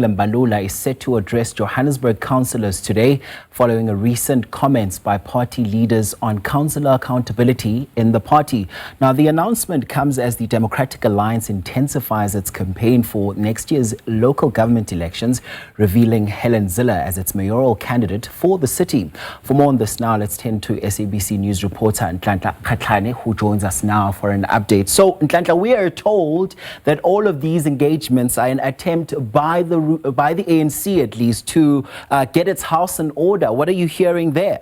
Mbalula is set to address Johannesburg councillors today following a recent comments by party leaders on councillor accountability in the party. Now, the announcement comes as the Democratic Alliance intensifies its campaign for next year's local government elections, revealing Helen Zille as its mayoral candidate for the city. For more on this now, let's turn to SABC News reporter Ntlantla Kgatlhane, who joins us now for an update. So, Ntlantla, we are told that all of these engagements are an attempt by the ANC at least to get its house in order. What are you hearing there?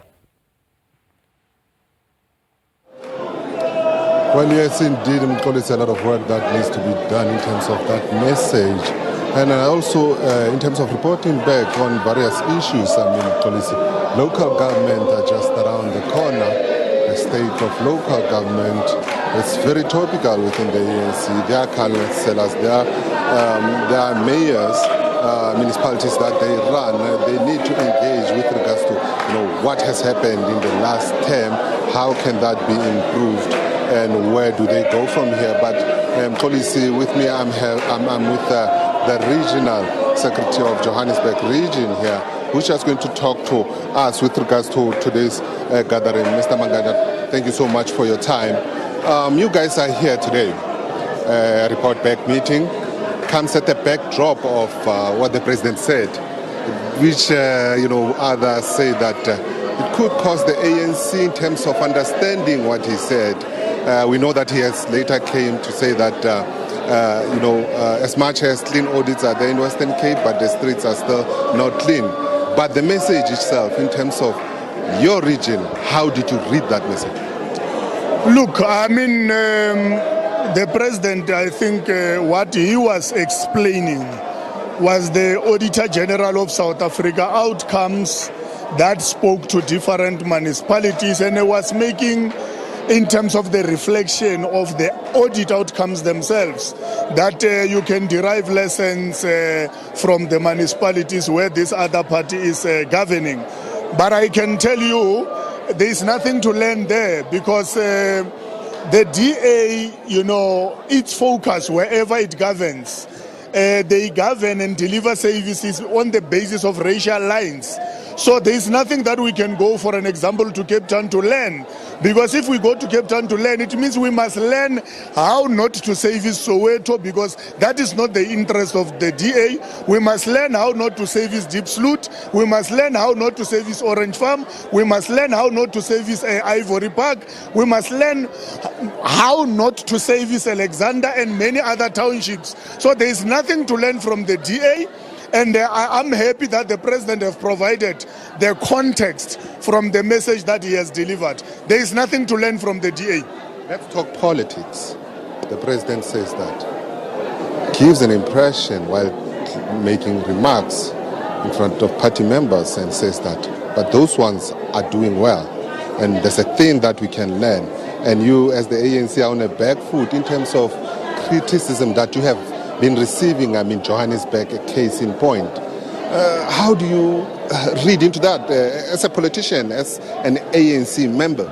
Well, yes, indeed, it's a lot of work that needs to be done in terms of that message. And also in terms of reporting back on various issues. Local government are just around the corner. The state of local government is very topical within the ANC. There are councillors, there are mayors, municipalities that they run. They need to engage with regards to what has happened in the last term, how can that be improved, and where do they go from here. But policy with me, I'm with the regional secretary of Johannesburg region here, who's just going to talk to us with regards to today's gathering. Mr. Manganye, thank you so much for your time. You guys are here today. Report back meeting comes at the backdrop of what the president said, which others say that it could cost the ANC in terms of understanding what he said. We know that he has later came to say that as much as clean audits are there in Western Cape, but the streets are still not clean. But the message itself, in terms of your region, how did you read that message? Look, the president, I think what he was explaining was the Auditor General of South Africa outcomes that spoke to different municipalities, and he was making, in terms of the reflection of the audit outcomes themselves, that you can derive lessons from the municipalities where this other party is governing. But I can tell you, there is nothing to learn there, because the DA, its focus wherever it governs, they govern and deliver services on the basis of racial lines. So there is nothing that we can go, for an example, to Cape Town to learn. Because if we go to Cape Town to learn, it means we must learn how not to service Soweto, because that is not the interest of the DA. We must learn how not to service Deep Sloot. We must learn how not to service Orange Farm. We must learn how not to service Ivory Park. We must learn how not to service Alexander and many other townships. So there is nothing to learn from the DA. And I'm happy that the president has provided the context from the message that he has delivered. There is nothing to learn from the DA. Let's talk politics. The president says that. Gives an impression while making remarks in front of party members and says that. But those ones are doing well. And there's a thing that we can learn. And you, as the ANC, are on a back foot in terms of criticism that you have been receiving, Johannesburg, a case in point. How do you read into that as a politician, as an ANC member?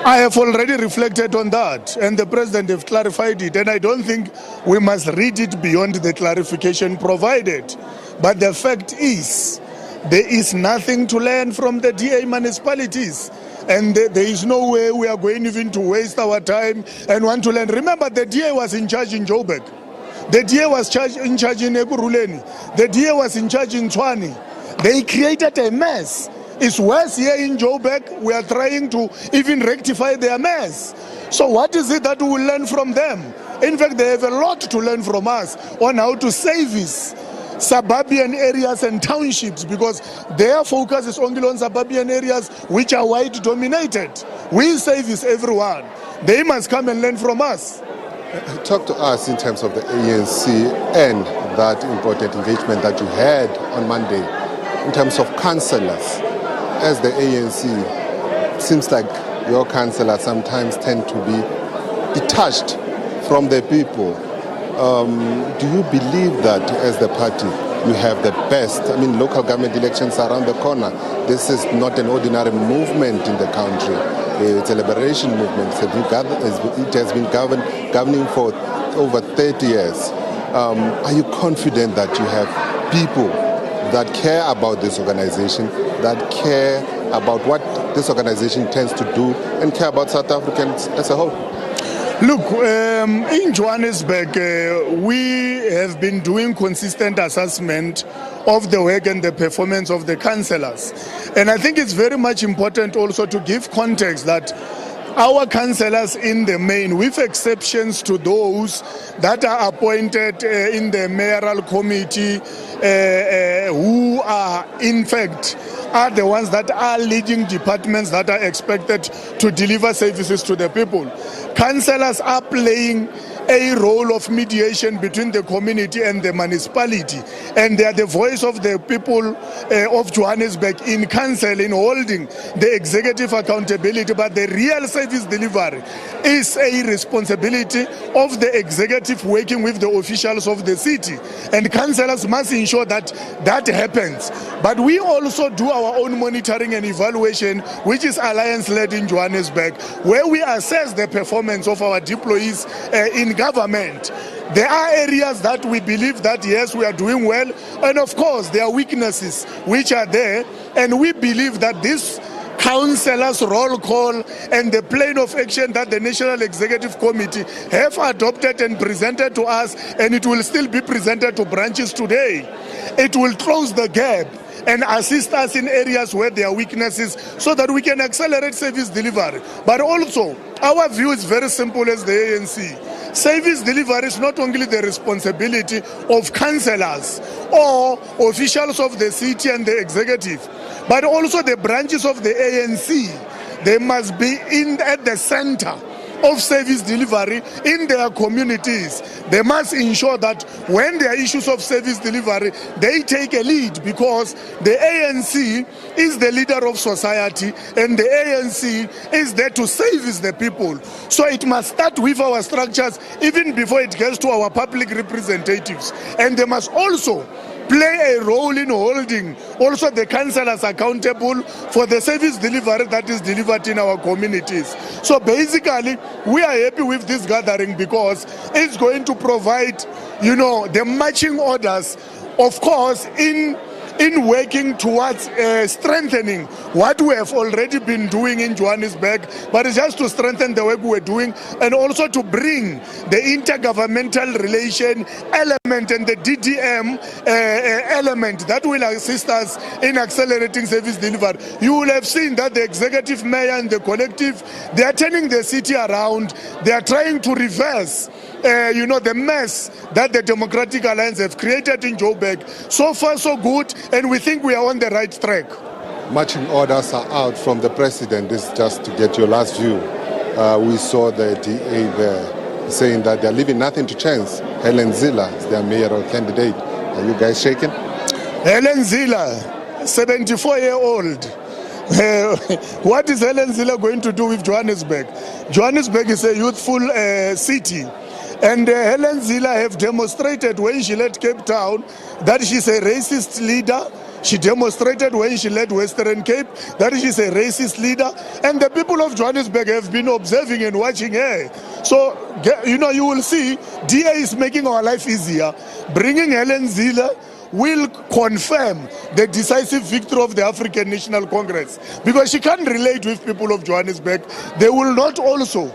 I have already reflected on that, and the president has clarified it, and I don't think we must read it beyond the clarification provided. But the fact is, there is nothing to learn from the DA municipalities. And there is no way we are going even to waste our time and want to learn. Remember, the DA was in charge in Joburg. The DA was in charge in Ekurhuleni. The DA was in charge in Tshwane. They created a mess. It's worse here in Joburg. We are trying to even rectify their mess. So what is it that we will learn from them? In fact, they have a lot to learn from us on how to service suburban areas and townships, because their focus is only on suburban areas which are white dominated. We service everyone. They must come and learn from us. Talk to us in terms of the ANC and that important engagement that you had on Monday in terms of councillors. As the ANC, seems like your councillors sometimes tend to be detached from the people. Do you believe that as the party you have the best? Local government elections are around the corner. This is not an ordinary movement in the country. It's a liberation movement. It has been governing for over 30 years. Are you confident that you have people that care about this organization, that care about what this organization tends to do, and care about South Africans as a whole? Look, in Johannesburg, we have been doing consistent assessment of the work and the performance of the councillors. And I think it's very much important also to give context that our councillors in the main, with exceptions to those that are appointed in the mayoral committee, who are in fact are the ones that are leading departments that are expected to deliver services to the people. Councillors are playing a role of mediation between the community and the municipality, and they are the voice of the people of Johannesburg in council, in holding the executive accountability. But the real service delivery is a responsibility of the executive working with the officials of the city, and councillors must ensure that that happens. But we also do our own monitoring and evaluation, which is alliance-led in Johannesburg, where we assess the performance of our deployees in government. There are areas that we believe that yes, we are doing well, and of course there are weaknesses which are there, and we believe that this councillors' roll call and the plan of action that the National Executive Committee have adopted and presented to us, and it will still be presented to branches today, it will close the gap and assist us in areas where there are weaknesses so that we can accelerate service delivery. But also, our view is very simple as the ANC. Service delivery is not only the responsibility of councillors or officials of the city and the executive, but also the branches of the ANC. They must be at the center of service delivery in their communities. They must ensure that when there are issues of service delivery, they take a lead, because the ANC is the leader of society and the ANC is there to service the people. So it must start with our structures even before it gets to our public representatives, and they must also play a role in holding also the councillors accountable for the service delivery that is delivered in our communities. So basically, we are happy with this gathering because it's going to provide, the marching orders, of course, in working towards strengthening what we have already been doing in Johannesburg, but it's just to strengthen the work we're doing, and also to bring the intergovernmental relation element and the DDM element that will assist us in accelerating service delivery. You will have seen that the executive mayor and the collective, they are turning the city around. They are trying to reverse the mess that the Democratic Alliance have created in Joburg. So far, so good, and we think we are on the right track. Marching orders are out from the president. This is just to get your last view. We saw the DA there saying that they're leaving nothing to chance. Helen Zille is their mayoral candidate. Are you guys shaking? Helen Zille, 74-year-old. What is Helen Zille going to do with Johannesburg? Johannesburg is a youthful city. And Helen Zille have demonstrated when she led Cape Town that she's a racist leader. She demonstrated when she led Western Cape that she's a racist leader. And the people of Johannesburg have been observing and watching her. So, you will see DA is making our life easier. Bringing Helen Zille will confirm the decisive victory of the African National Congress, because she can't relate with people of Johannesburg. They will not also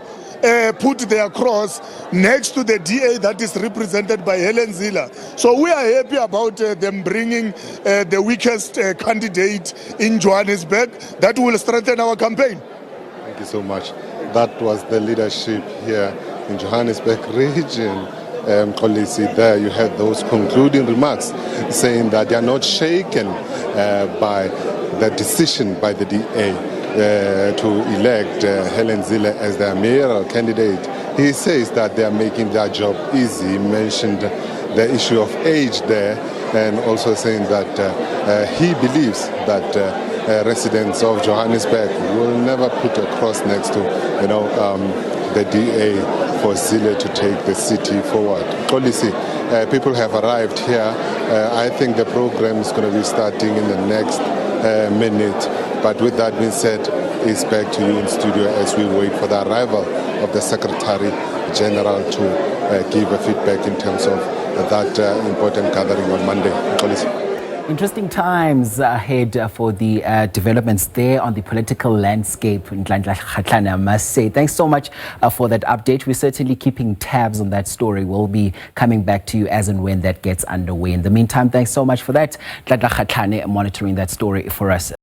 put their cross next to the DA that is represented by Helen Zille. So we are happy about them bringing the weakest candidate in Johannesburg that will strengthen our campaign. Thank you so much. That was the leadership here in Johannesburg region. Policy there, you had those concluding remarks saying that they are not shaken by the decision by the DA to elect Helen Zille as their mayoral candidate. He says that they are making their job easy. He mentioned the issue of age there, and also saying that he believes that residents of Johannesburg will never put a cross next to the DA for Zille to take the city forward. Policy, people have arrived here. I think the program is going to be starting in the next minute. But with that being said, it's back to you in studio as we wait for the arrival of the Secretary-General to give a feedback in terms of that important gathering on Monday. Policy. Interesting times ahead for the developments there on the political landscape in Ntlantla Kgatlhane, I must say. Thanks so much for that update. We're certainly keeping tabs on that story. We'll be coming back to you as and when that gets underway. In the meantime, thanks so much for that. Ntlantla Kgatlhane monitoring that story for us.